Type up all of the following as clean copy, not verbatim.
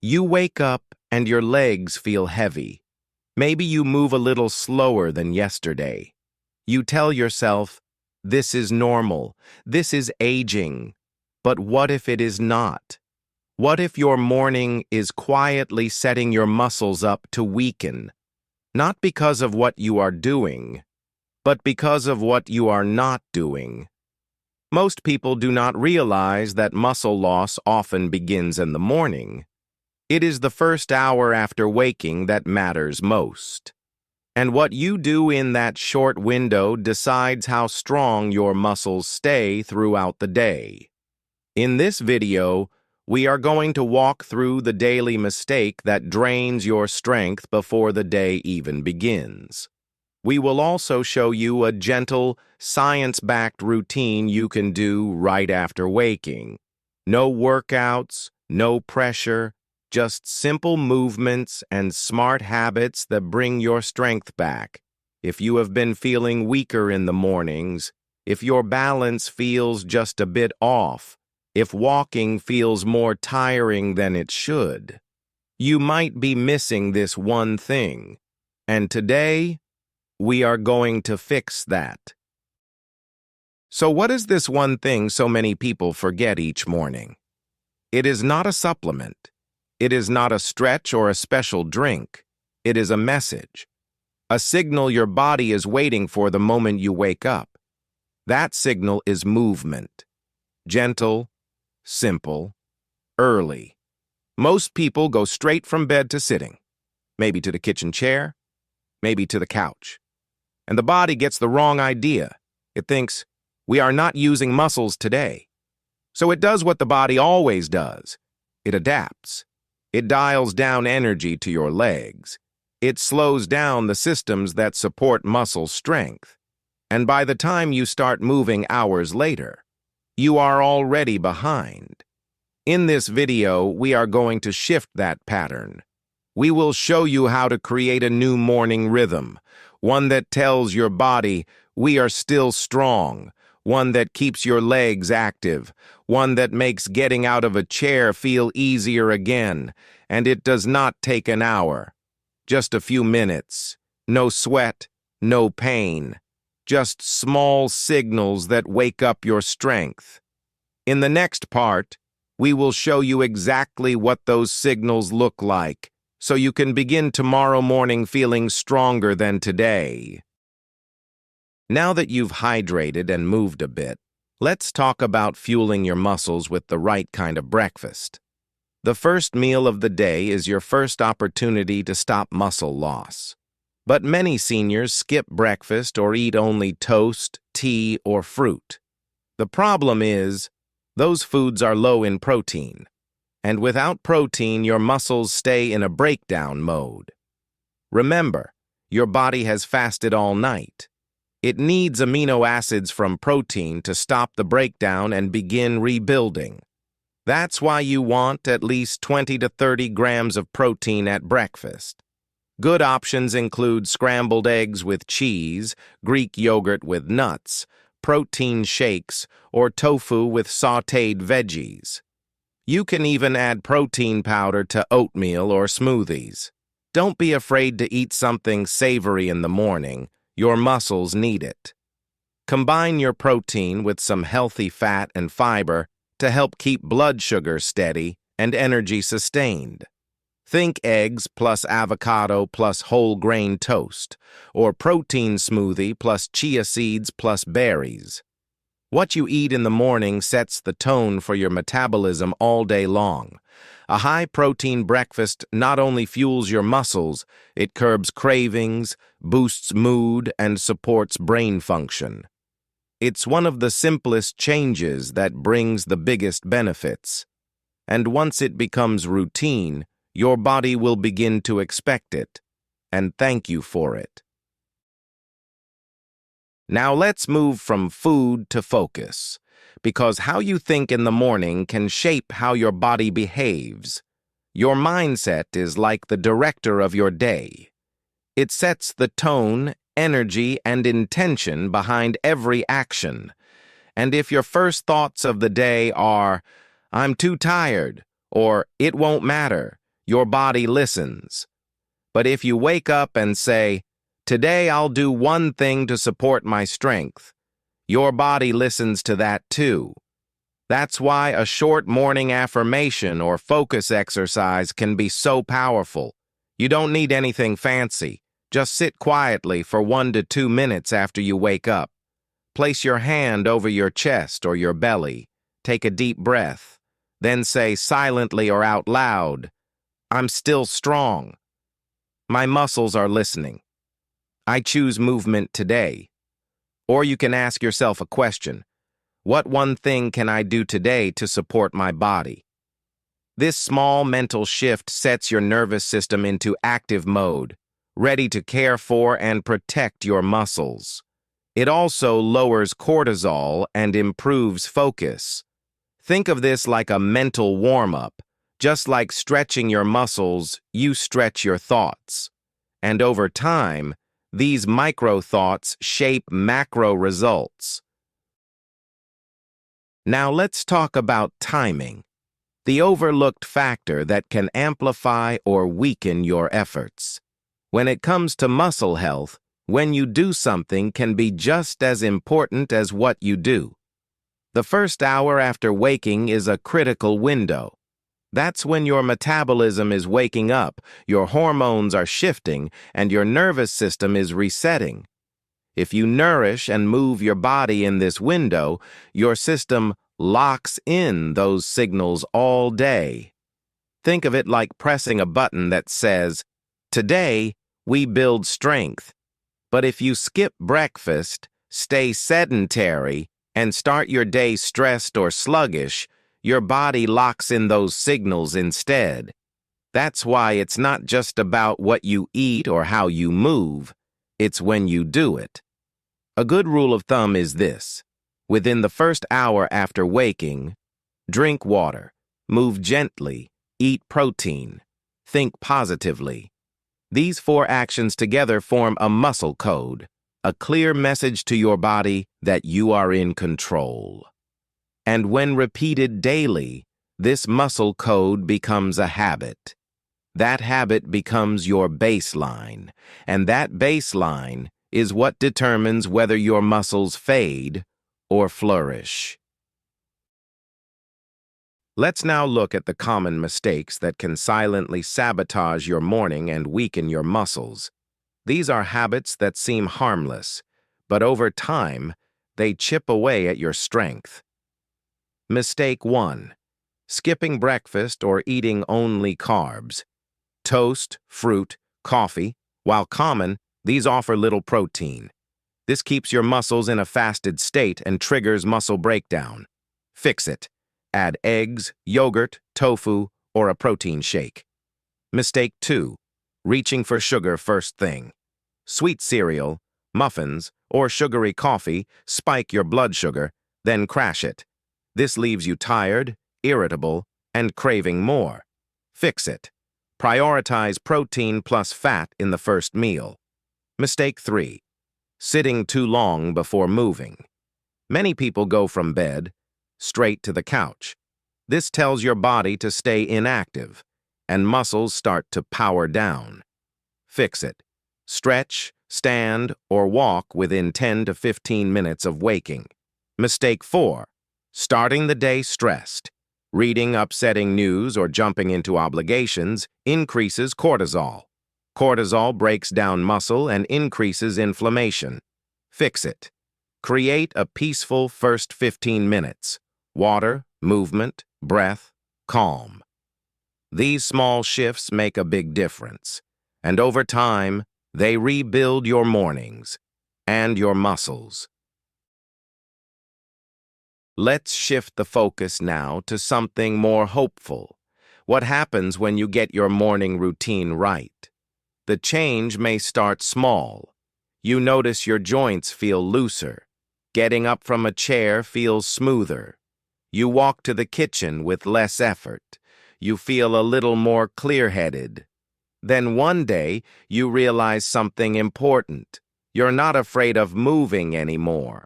You wake up and your legs feel heavy. Maybe you move a little slower than yesterday. You tell yourself, this is normal, this is aging. But what if it is not? What if your morning is quietly setting your muscles up to weaken? Not because of what you are doing, but because of what you are not doing. Most people do not realize that muscle loss often begins in the morning. It is the first hour after waking that matters most. And what you do in that short window decides how strong your muscles stay throughout the day. In this video, we are going to walk through the daily mistake that drains your strength before the day even begins. We will also show you a gentle, science-backed routine you can do right after waking. No workouts, no pressure, just simple movements and smart habits that bring your strength back. If you have been feeling weaker in the mornings, if your balance feels just a bit off, if walking feels more tiring than it should, you might be missing this one thing. And today, we are going to fix that. So what is this one thing so many people forget each morning? It is not a supplement. It is not a stretch or a special drink. It is a message. A signal your body is waiting for the moment you wake up. That signal is movement. Gentle, simple, early. Most people go straight from bed to sitting, maybe to the kitchen chair, maybe to the couch. And the body gets the wrong idea. It thinks, we are not using muscles today. So it does what the body always does. It adapts. It dials down energy to your legs. It slows down the systems that support muscle strength. And by the time you start moving hours later, you are already behind. In this video, we are going to shift that pattern. We will show you how to create a new morning rhythm, one that tells your body, we are still strong, one that keeps your legs active, one that makes getting out of a chair feel easier again, and it does not take an hour. Just a few minutes. No sweat, no pain. Just small signals that wake up your strength. In the next part, we will show you exactly what those signals look like, so you can begin tomorrow morning feeling stronger than today. Now that you've hydrated and moved a bit, let's talk about fueling your muscles with the right kind of breakfast. The first meal of the day is your first opportunity to stop muscle loss. But many seniors skip breakfast or eat only toast, tea, or fruit. The problem is, those foods are low in protein. And without protein, your muscles stay in a breakdown mode. Remember, your body has fasted all night. It needs amino acids from protein to stop the breakdown and begin rebuilding. That's why you want at least 20 to 30 grams of protein at breakfast. Good options include scrambled eggs with cheese, Greek yogurt with nuts, protein shakes, or tofu with sautéed veggies. You can even add protein powder to oatmeal or smoothies. Don't be afraid to eat something savory in the morning. Your muscles need it. Combine your protein with some healthy fat and fiber to help keep blood sugar steady and energy sustained. Think eggs plus avocado plus whole grain toast, or protein smoothie plus chia seeds plus berries. What you eat in the morning sets the tone for your metabolism all day long. A high-protein breakfast not only fuels your muscles, it curbs cravings, boosts mood, and supports brain function. It's one of the simplest changes that brings the biggest benefits. And once it becomes routine, your body will begin to expect it, and thank you for it. Now let's move from food to focus, because how you think in the morning can shape how your body behaves. Your mindset is like the director of your day. It sets the tone, energy, and intention behind every action. And if your first thoughts of the day are, I'm too tired, or it won't matter, your body listens. But if you wake up and say, "Today I'll do one thing to support my strength," your body listens to that too. That's why a short morning affirmation or focus exercise can be so powerful. You don't need anything fancy. Just sit quietly for 1 to 2 minutes after you wake up. Place your hand over your chest or your belly. Take a deep breath. Then say silently or out loud, "I'm still strong. My muscles are listening. I choose movement today." Or you can ask yourself a question. What one thing can I do today to support my body? This small mental shift sets your nervous system into active mode, ready to care for and protect your muscles. It also lowers cortisol and improves focus. Think of this like a mental warm-up. Just like stretching your muscles, you stretch your thoughts. And over time, these micro-thoughts shape macro results. Now let's talk about timing, the overlooked factor that can amplify or weaken your efforts. When it comes to muscle health, when you do something can be just as important as what you do. The first hour after waking is a critical window. That's when your metabolism is waking up, your hormones are shifting, and your nervous system is resetting. If you nourish and move your body in this window, your system locks in those signals all day. Think of it like pressing a button that says, "Today, we build strength." But if you skip breakfast, stay sedentary, and start your day stressed or sluggish, your body locks in those signals instead. That's why it's not just about what you eat or how you move, it's when you do it. A good rule of thumb is this. Within the first hour after waking, drink water, move gently, eat protein, think positively. These 4 actions together form a muscle code, a clear message to your body that you are in control. And when repeated daily, this muscle code becomes a habit. That habit becomes your baseline, and that baseline is what determines whether your muscles fade or flourish. Let's now look at the common mistakes that can silently sabotage your morning and weaken your muscles. These are habits that seem harmless, but over time, they chip away at your strength. Mistake 1. Skipping breakfast or eating only carbs. Toast, fruit, coffee, while common, these offer little protein. This keeps your muscles in a fasted state and triggers muscle breakdown. Fix it. Add eggs, yogurt, tofu, or a protein shake. Mistake 2. Reaching for sugar first thing. Sweet cereal, muffins, or sugary coffee spike your blood sugar, then crash it. This leaves you tired, irritable, and craving more. Fix it. Prioritize protein plus fat in the first meal. Mistake 3. Sitting too long before moving. Many people go from bed straight to the couch. This tells your body to stay inactive, and muscles start to power down. Fix it. Stretch, stand, or walk within 10 to 15 minutes of waking. Mistake 4. Starting the day stressed. Reading upsetting news or jumping into obligations increases cortisol. Cortisol breaks down muscle and increases inflammation. Fix it. Create a peaceful first 15 minutes. Water, movement, breath, calm. These small shifts make a big difference, and over time, they rebuild your mornings and your muscles. Let's shift the focus now to something more hopeful. What happens when you get your morning routine right? The change may start small. You notice your joints feel looser. Getting up from a chair feels smoother. You walk to the kitchen with less effort. You feel a little more clear-headed. Then one day, you realize something important. You're not afraid of moving anymore.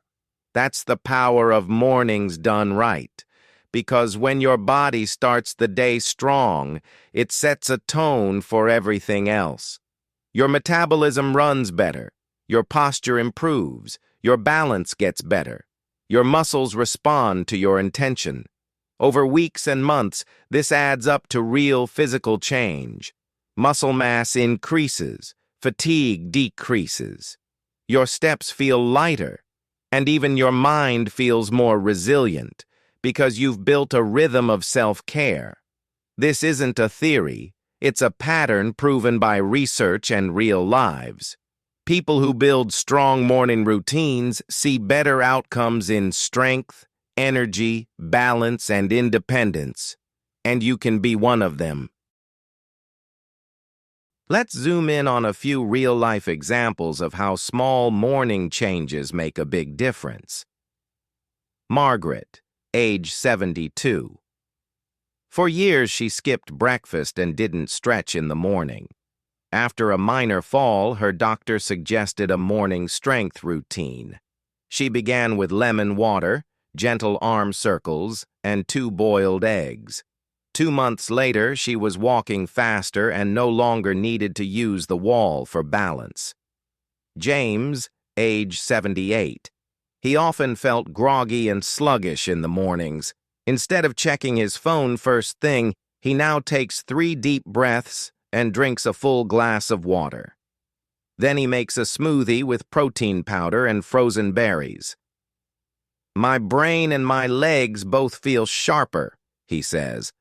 That's the power of mornings done right. because when your body starts the day strong, it sets a tone for everything else. Your metabolism runs better, your posture improves, your balance gets better, your muscles respond to your intention. Over weeks and months, this adds up to real physical change. Muscle mass increases, fatigue decreases. Your steps feel lighter, and even your mind feels more resilient because you've built a rhythm of self-care. This isn't a theory, it's a pattern proven by research and real lives. People who build strong morning routines see better outcomes in strength, energy, balance, and independence, and you can be one of them. Let's zoom in on a few real-life examples of how small morning changes make a big difference. Margaret, age 72. For years, she skipped breakfast and didn't stretch in the morning. After a minor fall, her doctor suggested a morning strength routine. She began with lemon water, gentle arm circles, and 2 boiled eggs. 2 months later, she was walking faster and no longer needed to use the wall for balance. James, age 78. He often felt groggy and sluggish in the mornings. Instead of checking his phone first thing, he now takes 3 deep breaths and drinks a full glass of water. Then he makes a smoothie with protein powder and frozen berries. "My brain and my legs both feel sharper," he says.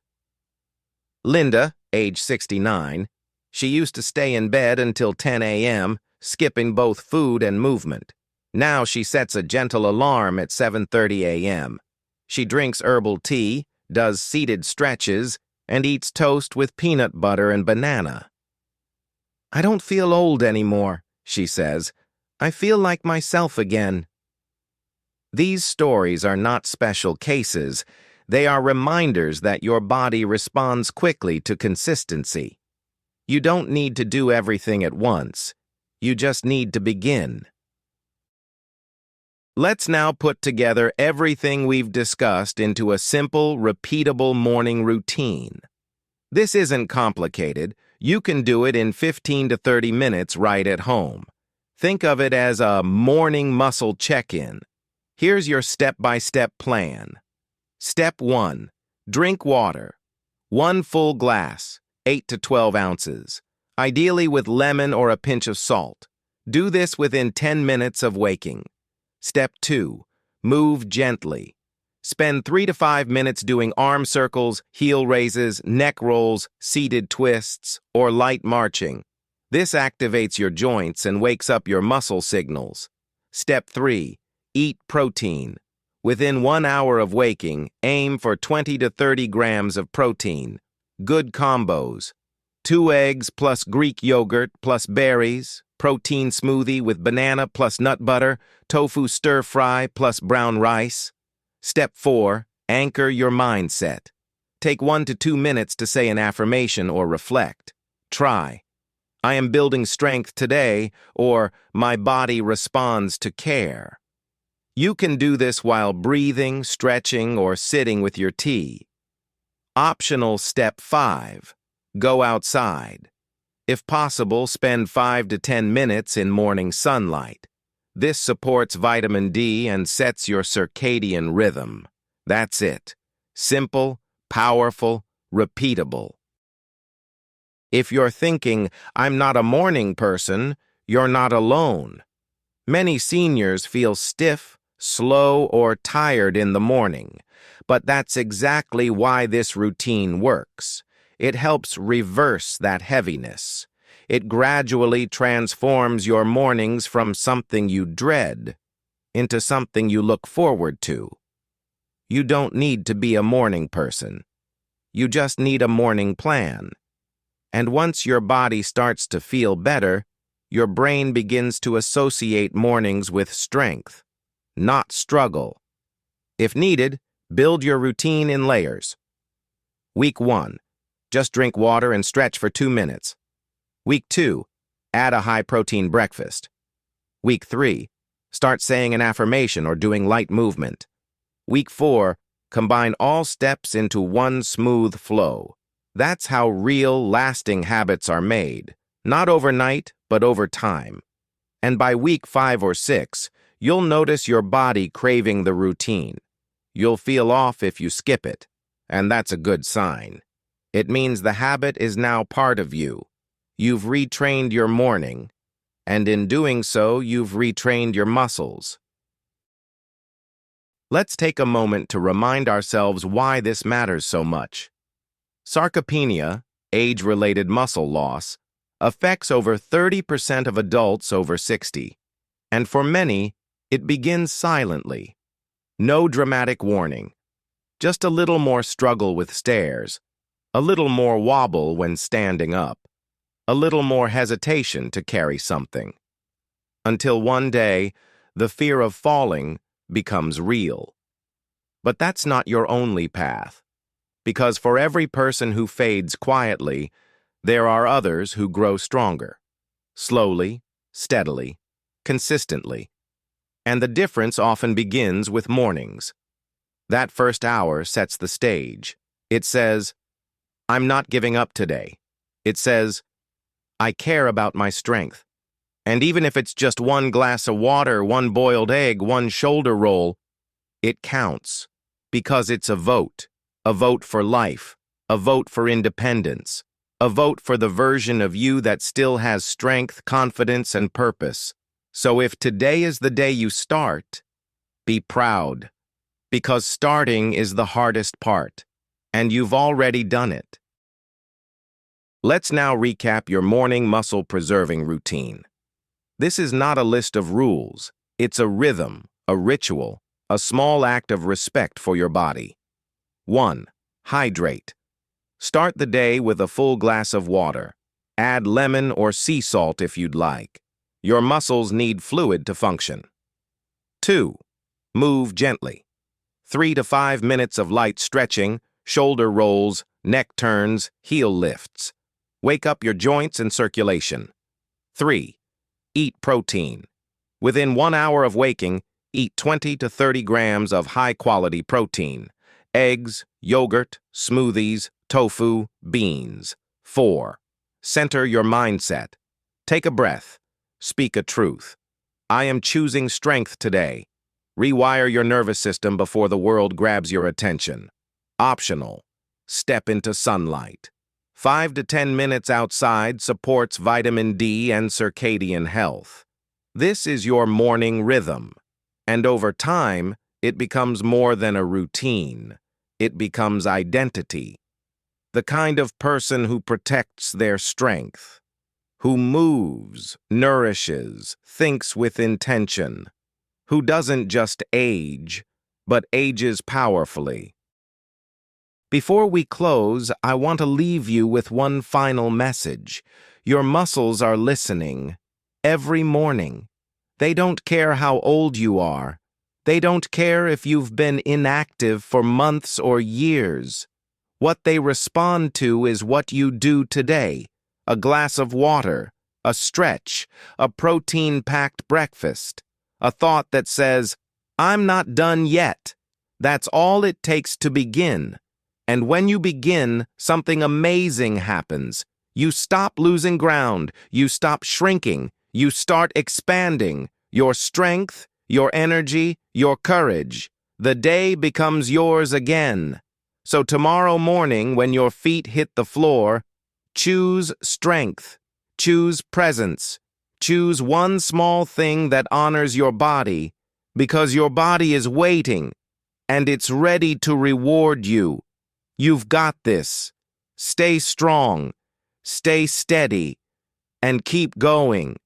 Linda, age 69, she used to stay in bed until 10 a.m., skipping both food and movement. Now she sets a gentle alarm at 7:30 a.m. She drinks herbal tea, does seated stretches, and eats toast with peanut butter and banana. "I don't feel old anymore," she says. "I feel like myself again." These stories are not special cases. They are reminders that your body responds quickly to consistency. You don't need to do everything at once. You just need to begin. Let's now put together everything we've discussed into a simple, repeatable morning routine. This isn't complicated. You can do it in 15 to 30 minutes right at home. Think of it as a morning muscle check-in. Here's your step-by-step plan. Step 1. Drink water. 1 full glass, 8 to 12 ounces, ideally with lemon or a pinch of salt. Do this within 10 minutes of waking. Step 2. Move gently. Spend 3 to 5 minutes doing arm circles, heel raises, neck rolls, seated twists, or light marching. This activates your joints and wakes up your muscle signals. Step 3. Eat protein. Within 1 hour of waking, aim for 20 to 30 grams of protein. Good combos. 2 eggs plus Greek yogurt plus berries, protein smoothie with banana plus nut butter, tofu stir-fry plus brown rice. Step 4. Anchor your mindset. Take 1 to 2 minutes to say an affirmation or reflect. Try, "I am building strength today," or "My body responds to care." You can do this while breathing, stretching, or sitting with your tea. Optional Step 5. Go outside. If possible, spend 5 to 10 minutes in morning sunlight. This supports vitamin D and sets your circadian rhythm. That's it. Simple, powerful, repeatable. If you're thinking, "I'm not a morning person," you're not alone. Many seniors feel stiff, slow, or tired in the morning, but that's exactly why this routine works. It helps reverse that heaviness. It gradually transforms your mornings from something you dread into something you look forward to. You don't need to be a morning person. You just need a morning plan. And once your body starts to feel better, your brain begins to associate mornings with strength, not struggle. If needed, build your routine in layers. Week 1. Just drink water and stretch for 2 minutes. Week 2. Add a high-protein breakfast. Week 3. Start saying an affirmation or doing light movement. Week 4. Combine all steps into one smooth flow. That's how real, lasting habits are made. Not overnight, but over time. And by week 5 or 6, you'll notice your body craving the routine. You'll feel off if you skip it, and that's a good sign. It means the habit is now part of you. You've retrained your morning, and in doing so, you've retrained your muscles. Let's take a moment to remind ourselves why this matters so much. Sarcopenia, age-related muscle loss, affects over 30% of adults over 60, and for many, it begins silently. No dramatic warning, just a little more struggle with stairs, a little more wobble when standing up, a little more hesitation to carry something. Until one day, the fear of falling becomes real. But that's not your only path, because for every person who fades quietly, there are others who grow stronger, slowly, steadily, consistently. And the difference often begins with mornings. That first hour sets the stage. It says, "I'm not giving up today." It says, "I care about my strength." And even if it's just one glass of water, one boiled egg, one shoulder roll, it counts, because it's a vote for life, a vote for independence, a vote for the version of you that still has strength, confidence, and purpose. So if today is the day you start, be proud, because starting is the hardest part, and you've already done it. Let's now recap your morning muscle-preserving routine. This is not a list of rules. It's a rhythm, a ritual, a small act of respect for your body. 1. Hydrate. Start the day with a full glass of water. Add lemon or sea salt if you'd like. Your muscles need fluid to function. 2. Move gently. 3 to 5 minutes of light stretching, shoulder rolls, neck turns, heel lifts. Wake up your joints and circulation. 3. Eat protein. Within 1 hour of waking, eat 20 to 30 grams of high-quality protein. Eggs, yogurt, smoothies, tofu, beans. 4. Center your mindset. Take a breath. Speak a truth. I am choosing strength today. Rewire your nervous system before the world grabs your attention. Optional. Step into sunlight. 5 to 10 minutes outside supports vitamin D and circadian health. This is your morning rhythm. And over time, it becomes more than a routine. It becomes identity. The kind of person who protects their strength, who moves, nourishes, thinks with intention, who doesn't just age, but ages powerfully. Before we close, I want to leave you with one final message. Your muscles are listening. Every morning. They don't care how old you are. They don't care if you've been inactive for months or years. What they respond to is what you do today. A glass of water, a stretch, a protein-packed breakfast, a thought that says, "I'm not done yet." That's all it takes to begin. And when you begin, something amazing happens. You stop losing ground. You stop shrinking. You start expanding. Your strength, your energy, your courage. The day becomes yours again. So tomorrow morning, when your feet hit the floor, choose strength. Choose presence. Choose one small thing that honors your body, because your body is waiting, and it's ready to reward you. You've got this. Stay strong, stay steady, and keep going.